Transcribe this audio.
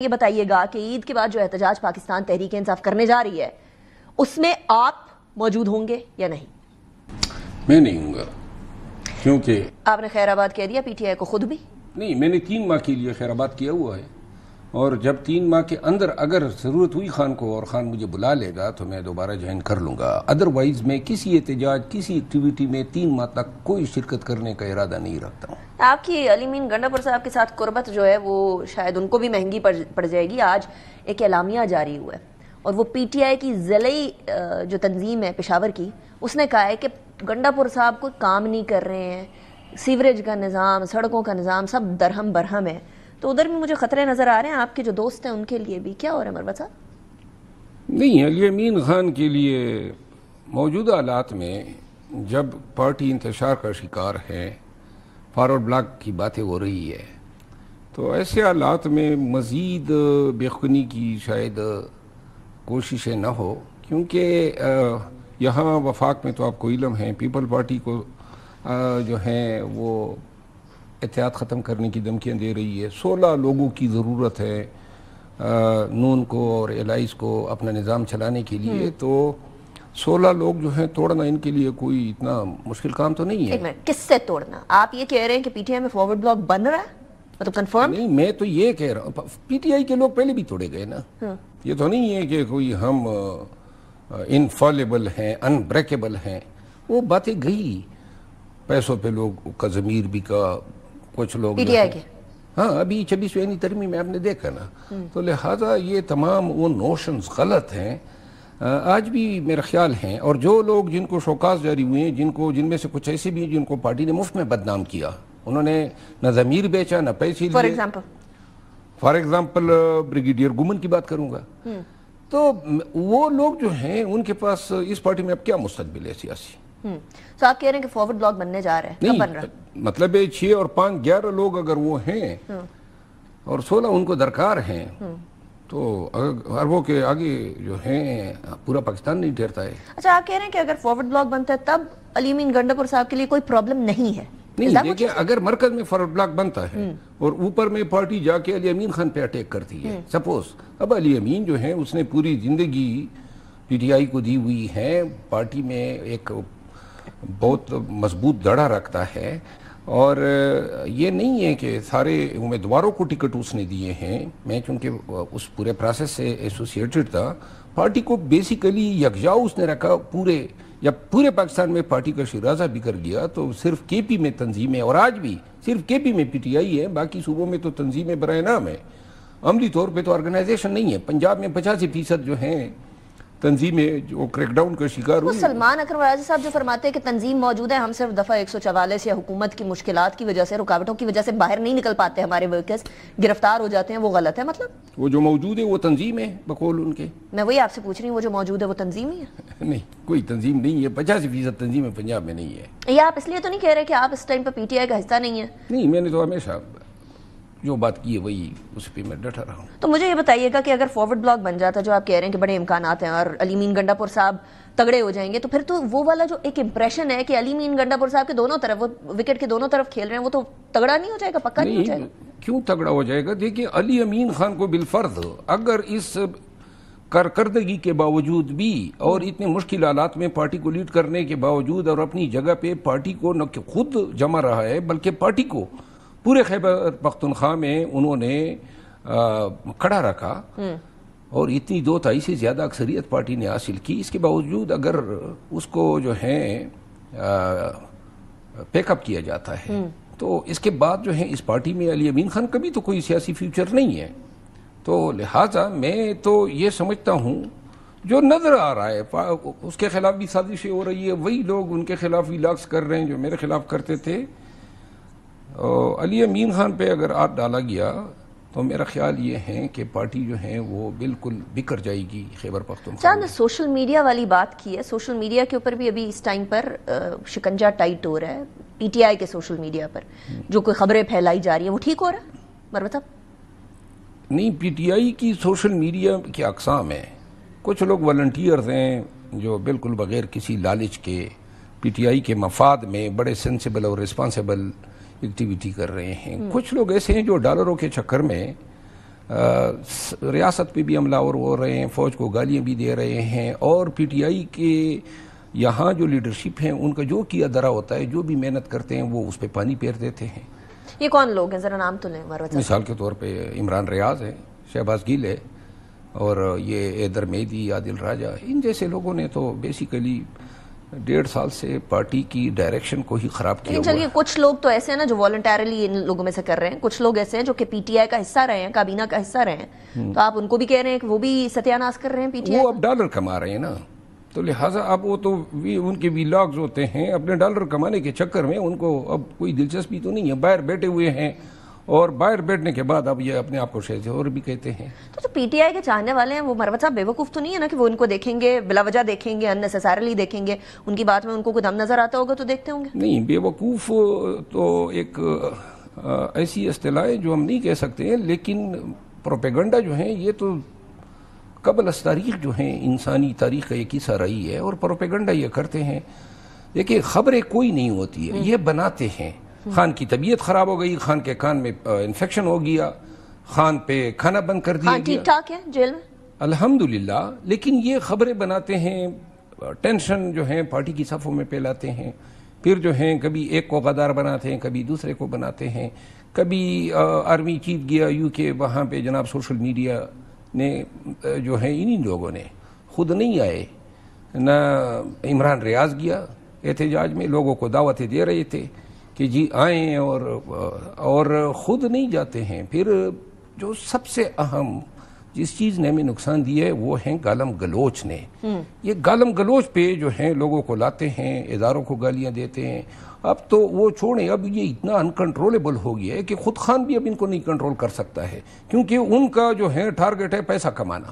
یہ بتائیے گا کہ عید کے بعد جو احتجاج پاکستان تحریک انصاف کرنے جا رہی ہے اس میں آپ موجود ہوں گے یا نہیں؟ میں نہیں ہوں گا، کیونکہ آپ نے خیر آباد کہہ دیا پی ٹی آئی کو خود بھی نہیں، میں نے 3 ماہ کے لیے خیر آباد کیا ہوا ہے، اور جب 3 ماہ کے اندر اگر ضرورت ہوئی خان کو اور خان مجھے بلا لے گا تو میں دوبارہ جوائن کر لوں گا. ادروائز میں کسی احتجاج کسی ایکٹیویٹی میں 3 ماہ تک کوئی شرکت کرنے کا ارادہ نہیں رکھتا ہوں. آپ کی علی مین گنڈاپور صاحب کے ساتھ قربت جو ہے وہ شاید ان کو بھی مہنگی پڑ جائے گی. آج ایک اعلامیہ جاری ہوا ہے اور وہ پی ٹی آئی کی ضلعی جو تنظیم ہے پشاور کی، اس نے کہا ہے کہ گنڈاپور صاحب کوئی کام نہیں کر رہے ہیں، سیوریج کا نظام، سڑکوں کا نظام سب درہم برہم ہے. تو ادھر بھی مجھے خطرے نظر آ رہے ہیں. آپ کے جو دوست ہیں ان کے لیے بھی کیا ہو رہا ہے مروت صاحب؟ نہیں، علی امین خان کے لیے موجودہ حالات میں جب پارٹی انتشار کا شکار ہے، فارورڈ بلاک کی باتیں ہو رہی ہے، تو ایسے حالات میں مزید بےخونی کی شاید کوششیں نہ ہو، کیونکہ یہاں وفاق میں تو آپ کو علم ہے پیپل پارٹی کو جو ہیں وہ اتحاد ختم کرنے کی دھمکیاں دے رہی ہے. 16 لوگوں کی ضرورت ہے نون کو اور الائس کو اپنا نظام چلانے کے لیے، تو 16 لوگ جو ہیں توڑنا ان کے لیے کوئی اتنا مشکل کام تو نہیں ہے. ایک منٹ، کس سے توڑنا؟ آپ یہ کہہ رہے ہیں کہ پی ٹی آئی میں فارورڈ بلاک بن رہا ہے، مطلب کنفرم؟ نہیں، میں تو یہ کہہ رہا ہوں پی ٹی آئی کے لوگ پہلے بھی توڑے گئے نا. یہ تو نہیں ہے کہ کوئی ہم انفالبل ہیں، انبریکیبل ہیں. وہ باتیں گئی، پیسوں پہ لوگ کا ضمیر بھی کا کچھ لوگ پی ٹی آئی کے ہاں ابھی 26ویں ترمیم میں آپ نے دیکھا نا. تو لہٰذا یہ تمام وہ نوشنز غلط ہیں، آج بھی میرا خیال ہیں. اور جو لوگ جن کو شوکاز جاری ہوئے ہیں، جن میں سے کچھ ایسے بھی ہیں جن کو پارٹی نے مفت میں بدنام کیا، انہوں نے نہ ضمیر بیچا نہ پیسے لیے. فار ایگزامپل بریگیڈیئر گمن کی بات کروں گا. تو وہ لوگ جو ہیں ان کے پاس اس پارٹی میں اب کیا مستقبل ہے سیاسی؟ تو آپ کہہ رہے ہیں کہ فارورڈ بلاک بننے جا رہے ہیں، کب بن رہا ہے؟ مطلب 6 اور 5 11 لوگ اگر وہ ہیں اور 16 ان کو درکار ہیں، تو اربوں کے آگے جو ہیں پورا پاکستان نہیں ٹھہرتا ہے. اچھا، آپ کہہ رہے ہیں کہ اگر فارورڈ بلاک بنتا ہے تب علی امین گنڈاپور صاحب کے لیے کوئی پرابلم نہیں ہے؟ نہیں، دیکھیں اگر مرکز میں فارورڈ بلاک بنتا ہے اور اوپر میں پارٹی جا کے علی امین خان پہ اٹیک کرتی ہے، سپوز اب علی امین جو ہے اس نے پوری زندگی پی ٹی آئی کو دی ہوئی ہے، پارٹی میں ایک بہت مضبوط دڑا رکھتا ہے، اور یہ نہیں ہے کہ سارے امیدواروں کو ٹکٹ اس نے دیے ہیں. میں چونکہ اس پورے پروسیس سے ایسوسیٹڈ تھا، پارٹی کو بیسیکلی یکجا اس نے رکھا پورے پاکستان میں. پارٹی کا شیرازہ بکر گیا تو صرف کے پی میں تنظیمیں، اور آج بھی صرف کے پی میں پی ٹی آئی ہے، باقی صوبوں میں تو تنظیمیں برائے نام ہے، عملی طور پہ تو آرگنائزیشن نہیں ہے. پنجاب میں 85% جو ہیں تنظیمیں جو کریک ڈاؤن کا شکار ہوئی. سلمان اکرم راجہ صاحب جو فرماتے ہیں کہ تنظیم موجود ہے، ہم صرف دفعہ 144 یا حکومت کی مشکلات کی وجہ سے، رکاوٹوں کی وجہ سے باہر نہیں نکل پاتے، ہمارے ورکرز گرفتار ہو جاتے ہیں، وہ غلط ہے؟ مطلب وہ جو موجود ہے وہ تنظیم ہے بقول ان کے. میں وہی آپ سے پوچھ رہی ہوں، وہ جو موجود ہے وہ تنظیم ہی ہے؟ نہیں، کوئی تنظیم نہیں ہے. 85% تنظیم پنجاب میں نہیں ہے. یہ آپ اس لیے تو نہیں کہہ رہے کہ آپ اس ٹائم پہ پی ٹی آئی کا حصہ نہیں ہے؟ نہیں، میں نے تو ہمیشہ جو بات کی ہے وہی اس پہ میں ڈٹا رہا ہوں. تو مجھے یہ بتائیے گا کہ اگر فارورڈ بلاک بن جاتا، جو آپ کہہ رہے ہیں کہ بڑے امکانات ہیں اور علی امین گنڈاپور صاحب تگڑے ہو جائیں گے، تو پھر تو وہ والا جو ایک امپریشن ہے کہ علی امین گنڈاپور صاحب کے دونوں طرف، وہ وکٹ کے دونوں طرف کھیل رہے ہیں، وہ تو تگڑا نہیں ہو جائے گا؟ پکا نہیں ہو جائے گا؟ کیوں تگڑا ہو جائے گا؟ دیکھیں علی امین خان کو بالفرض اگر اس کارکردگی کے باوجود بھی اور اتنے مشکل حالات میں پارٹی کو لیڈ کرنے کے باوجود اور اپنی جگہ پہ پارٹی کو نہ کہ خود جمع رہا ہے بلکہ پارٹی کو پورے خیبر پختونخوا میں انہوں نے کھڑا رکھا اور اتنی 2/3 سے زیادہ اکثریت پارٹی نے حاصل کی، اس کے باوجود اگر اس کو جو ہے پیک اپ کیا جاتا ہے تو اس کے بعد جو ہے اس پارٹی میں علی امین خان کا بھی تو کوئی سیاسی فیوچر نہیں ہے. تو لہٰذا میں تو یہ سمجھتا ہوں جو نظر آ رہا ہے اس کے خلاف بھی سازشیں ہو رہی ہے، وہی لوگ ان کے خلاف بھی لاکس کر رہے ہیں جو میرے خلاف کرتے تھے. علی امین خان پہ اگر ہاتھ ڈالا گیا تو میرا خیال یہ ہے کہ پارٹی جو ہے وہ بالکل بکھر جائے گی خیبر پختونخوا. چاند سوشل میڈیا والی بات کی ہے، سوشل میڈیا کے اوپر بھی ابھی اس ٹائم پر شکنجہ ٹائٹ ہو رہا ہے پی ٹی آئی کے سوشل میڈیا پر، جو کوئی خبریں پھیلائی جا رہی ہیں، وہ ٹھیک ہو رہا ہے مروت صاحب؟ نہیں، پی ٹی آئی کی سوشل میڈیا کی اقسام ہیں. کچھ لوگ والنٹیئرز ہیں جو بالکل بغیر کسی لالچ کے پی ٹی آئی کے مفاد میں بڑے سینسیبل اور ریسپانسیبل ایکٹیویٹی کر رہے ہیں. کچھ لوگ ایسے ہیں جو ڈالروں کے چکر میں ریاست پہ بھی حملہ اور ہو رہے ہیں، فوج کو گالیاں بھی دے رہے ہیں، اور پی ٹی آئی کے یہاں جو لیڈرشپ ہیں ان کا جو کیا درا ہوتا ہے، جو بھی محنت کرتے ہیں وہ اس پہ پانی پھیر دیتے ہیں۔ یہ کون لوگ ہیں، ذرا نام تو لیں مروت صاحب؟ مثال کے طور پہ عمران ریاض ہے، شہباز گل ہے، اور یہ ایدر میدی، عادل راجہ، ان جیسے لوگوں نے تو بیسیکلی 1.5 سال سے پارٹی کی ڈائریکشن کو ہی خراب کیا ہوا ہے۔ چلیے کچھ لوگ تو ایسے ہیں نا جو والنٹیرلی ان لوگوں میں سے کر رہے ہیں، کچھ لوگ ایسے ہیں جو کہ پی ٹی آئی کا حصہ رہے ہیں، کابینہ کا حصہ رہے ہیں، تو آپ ان کو بھی کہہ رہے ہیں کہ وہ بھی ستیہ ناش کر رہے ہیں پی ٹی آئی؟ وہ اب ڈالر کما رہے ہیں نا، تو لہٰذا اب وہ تو ان کے ویلاگز ہوتے ہیں، اپنے ڈالر کمانے کے چکر میں ان کو اب کوئی دلچسپی تو نہیں ہے، باہر بیٹھے ہوئے ہیں، اور باہر بیٹھنے کے بعد اب یہ اپنے آپ کو شہزادے اور بھی کہتے ہیں۔ تو جو پی ٹی آئی کے چاہنے والے ہیں وہ مروت صاحب بیوقوف تو نہیں ہے نا کہ وہ ان کو دیکھیں گے بلا وجہ، دیکھیں گے اننیسیسریلی دیکھیں گے، ان کی بات میں ان کو کوئی دم نظر آتا ہوگا تو دیکھتے ہوں گے؟ نہیں، بے وقوف تو ایک ایسی اصطلاح ہے جو ہم نہیں کہہ سکتے ہیں، لیکن پروپیگنڈا جو ہے یہ تو قبل از تاریخ جو ہیں انسانی تاریخ کا ایک حصہ رہی ہے، اور پروپیگنڈا یہ کرتے ہیں۔ دیکھیں، خبریں کوئی نہیں ہوتی ہے، یہ بناتے ہیں۔ خان کی طبیعت خراب ہو گئی، خان کے کان میں انفیکشن ہو گیا، خان پہ کھانا بند کر دیا ہاں ٹھیک ٹھاک ہے جیل میں الحمدللہ، لیکن یہ خبریں بناتے ہیں، ٹینشن جو ہیں پارٹی کی صفوں میں پھیلاتے ہیں، پھر جو ہیں کبھی ایک کو غدار بناتے ہیں، کبھی دوسرے کو بناتے ہیں، کبھی آرمی چیف گیا یو کے، وہاں پہ جناب سوشل میڈیا نے جو ہے انہی لوگوں نے، خود نہیں آئے، نہ عمران ریاض گیا احتجاج میں، لوگوں کو دعوتیں دے رہے تھے کہ جی آئیں، اور خود نہیں جاتے ہیں۔ پھر جو سب سے اہم جس چیز نے ہمیں نقصان دیا ہے وہ ہیں گالم گلوچ نے۔ یہ گالم گلوچ پہ جو ہیں لوگوں کو لاتے ہیں، اداروں کو گالیاں دیتے ہیں۔ اب تو وہ چھوڑیں، اب یہ اتنا انکنٹرولبل ہو گیا ہے کہ خود خان بھی اب ان کو نہیں کنٹرول کر سکتا ہے، کیونکہ ان کا جو ہے ٹارگٹ ہے پیسہ کمانا۔